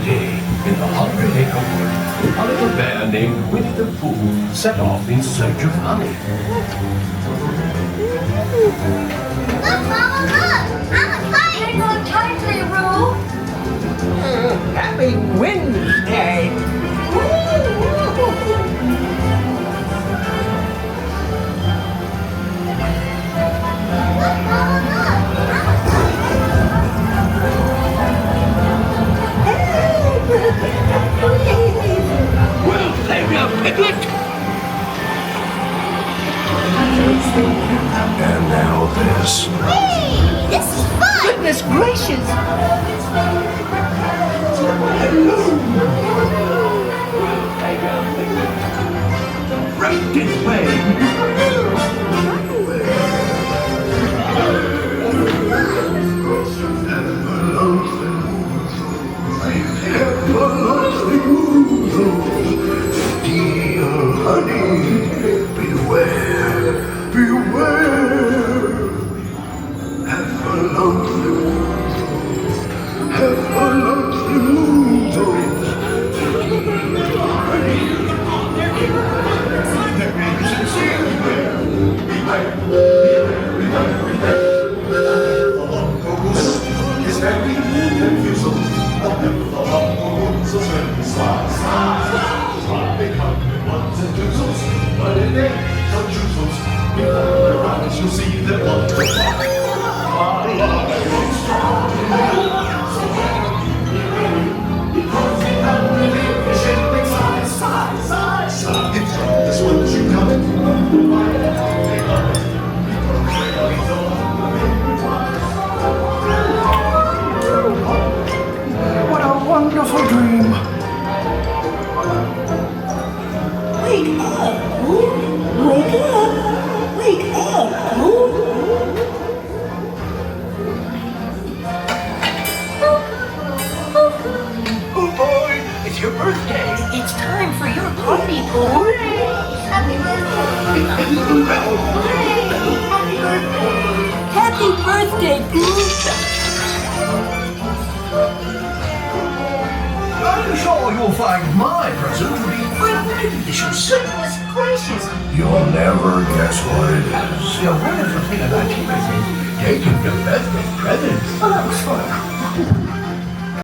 day, in the 100-acre wood, a little bear named Winnie the Pooh set off in search of honey. Look, Mama, look! I'm a kite! Hang on tightly, Roo! Happy Wednesday! Look, Mama, look! We'll play a picnic! And now this. Hey, this is fun! Goodness gracious! Right this way! Dear honey, beware, beware. Have a lovely moon, have a lovely moon, dear honey. Is very confusing. They come in ones and twos, but in they come choozles. Before their eyes, you'll see them all. This one's you coming. What a wonderful dream! Wake up, Pooh! Wake up! Wake up, Pooh! Oh boy, it's your birthday! It's time for your party, Pooh! Happy birthday! Happy birthday, Pooh! I'm sure you'll find my present to be very delicious. Goodness gracious! You'll never guess what it is. The wonderful thing about children is they give the birthday presents. Oh,